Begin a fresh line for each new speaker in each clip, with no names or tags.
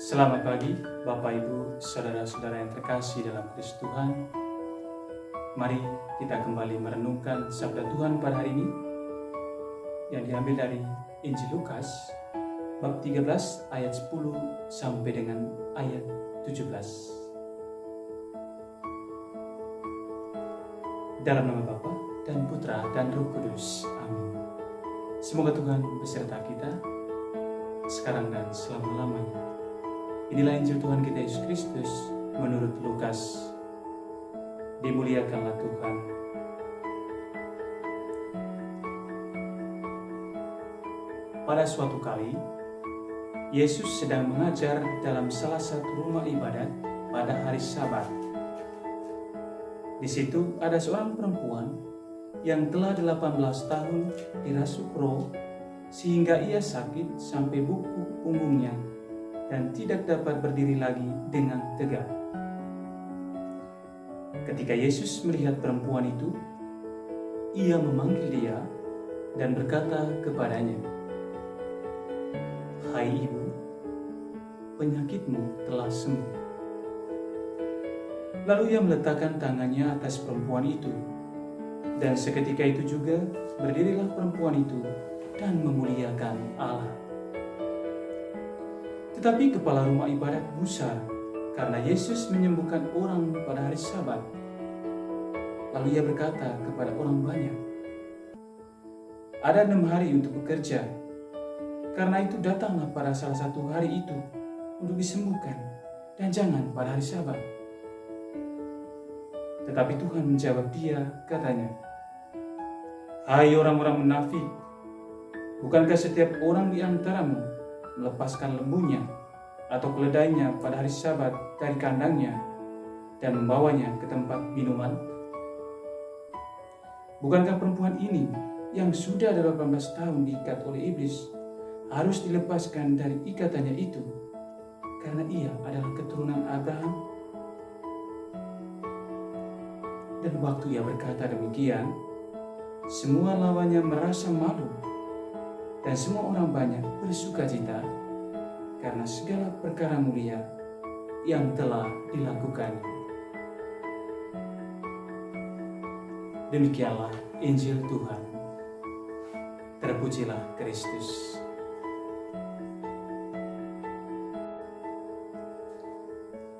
Selamat pagi, Bapak Ibu, saudara-saudara yang terkasih dalam Kristus Tuhan. Mari kita kembali merenungkan sabda Tuhan pada hari ini yang diambil dari Injil Lukas bab 13 ayat 10 sampai dengan ayat 17. Dalam nama Bapa dan Putra dan Roh Kudus. Amin. Semoga Tuhan beserta kita sekarang dan selama-lamanya. Inilah Injil Tuhan kita Yesus Kristus menurut Lukas. Dimuliakanlah Tuhan. Pada suatu kali, Yesus sedang mengajar dalam salah satu rumah ibadat pada hari Sabat. Di situ ada seorang perempuan yang telah 18 tahun dirasuk roh sehingga ia sakit sampai buku punggungnya dan tidak dapat berdiri lagi dengan tegak. Ketika Yesus melihat perempuan itu, ia memanggil dia dan berkata kepadanya, "Hai ibu, penyakitmu telah sembuh." Lalu ia meletakkan tangannya atas perempuan itu, dan seketika itu juga berdirilah perempuan itu dan memuliakan Allah. Tetapi kepala rumah ibadat gusar karena Yesus menyembuhkan orang pada hari Sabat. Lalu ia berkata kepada orang banyak, "Ada 6 hari untuk bekerja. Karena itu datanglah pada salah satu hari itu untuk disembuhkan, dan jangan pada hari Sabat." Tetapi Tuhan menjawab dia, katanya, "Hai orang-orang munafik, bukankah setiap orang di antaramu melepaskan lembunya atau keledainya pada hari Sabat dari kandangnya dan membawanya ke tempat minuman? Bukankah perempuan ini yang sudah 18 tahun diikat oleh iblis harus dilepaskan dari ikatannya itu karena ia adalah keturunan Abraham?" Dan waktu ia berkata demikian, semua lawannya merasa malu dan semua orang banyak bersukacita karena segala perkara mulia yang telah dilakukan. Demikianlah Injil Tuhan. Terpujilah Kristus.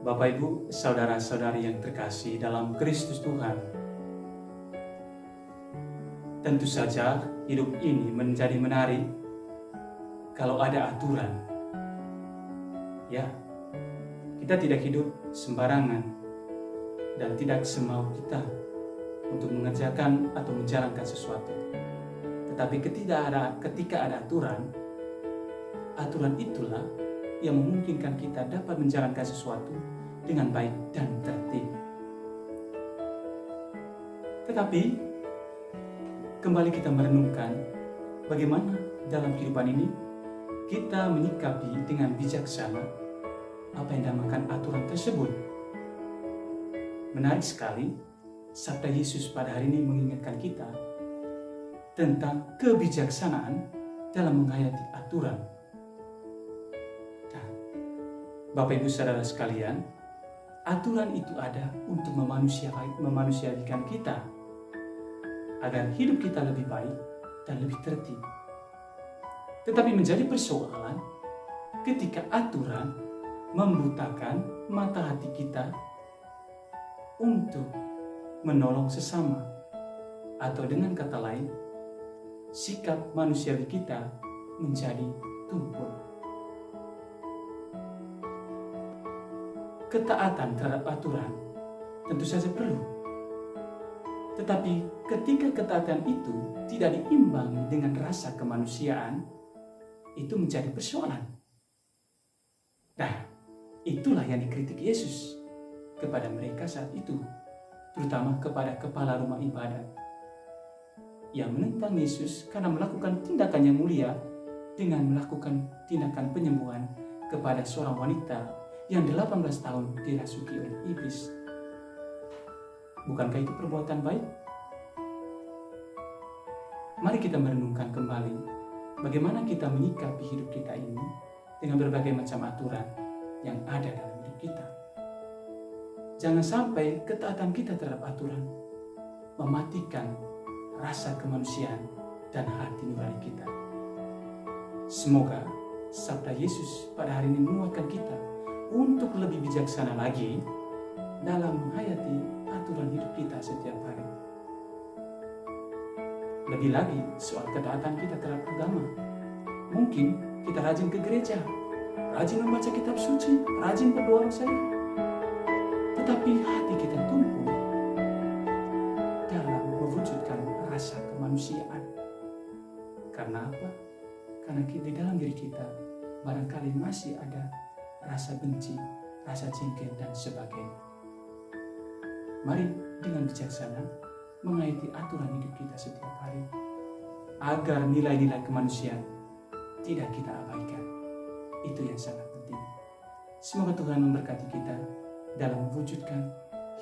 Bapak Ibu, saudara-saudari yang terkasih dalam Kristus Tuhan. Tentu saja hidup ini menjadi menarik kalau ada aturan. Ya, kita tidak hidup sembarangan dan tidak semau kita untuk mengerjakan atau menjalankan sesuatu. Tetapi ketika ada aturan, aturan itulah yang memungkinkan kita dapat menjalankan sesuatu dengan baik dan tertib. Tetapi kembali kita merenungkan bagaimana dalam kehidupan ini kita menyikapi dengan bijaksana apa yang dinamakan aturan tersebut. Menarik sekali, sabda Yesus pada hari ini mengingatkan kita tentang kebijaksanaan dalam menghayati aturan. Nah, Bapak Ibu saudara sekalian, aturan itu ada untuk memanusiakan kita agar hidup kita lebih baik dan lebih tertib. Tetapi menjadi persoalan ketika aturan membutakan mata hati kita untuk menolong sesama, atau dengan kata lain, sikap manusiawi kita menjadi tumpul. Ketaatan terhadap aturan tentu saja perlu. Tetapi ketika ketaatan itu tidak diimbangi dengan rasa kemanusiaan, itu menjadi persoalan. Nah, itulah yang dikritik Yesus kepada mereka saat itu, terutama kepada kepala rumah ibadat yang menentang Yesus karena melakukan tindakan yang mulia dengan melakukan tindakan penyembuhan kepada seorang wanita yang 18 tahun dirasuki oleh iblis. Bukankah itu perbuatan baik? Mari kita merenungkan kembali bagaimana kita menyikapi hidup kita ini dengan berbagai macam aturan. yang ada dalam hidup kita. Jangan sampai ketaatan kita terhadap aturan mematikan rasa kemanusiaan dan hati nurani kita. Semoga sabda Yesus pada hari ini menguatkan kita untuk lebih bijaksana lagi dalam menghayati aturan hidup kita setiap hari. Lebih lagi soal ketaatan kita terhadap agama. Mungkin kita rajin ke gereja, rajin membaca kitab suci, rajin berdoa saja. Tetapi hati kita tumbuh dalam mewujudkan rasa kemanusiaan. Karena apa? Karena di dalam diri kita barangkali masih ada rasa benci, rasa jengkel, dan sebagainya. Mari dengan bijaksana menghayati aturan hidup kita setiap hari, agar nilai-nilai kemanusiaan tidak kita abaikan. Itu yang sangat penting. Semoga Tuhan memberkati kita dalam mewujudkan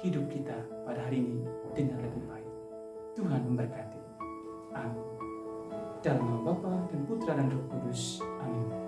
hidup kita pada hari ini dengan lebih baik. Tuhan memberkati. Amin. Dalam nama Bapa dan Putra dan Roh Kudus. Amin.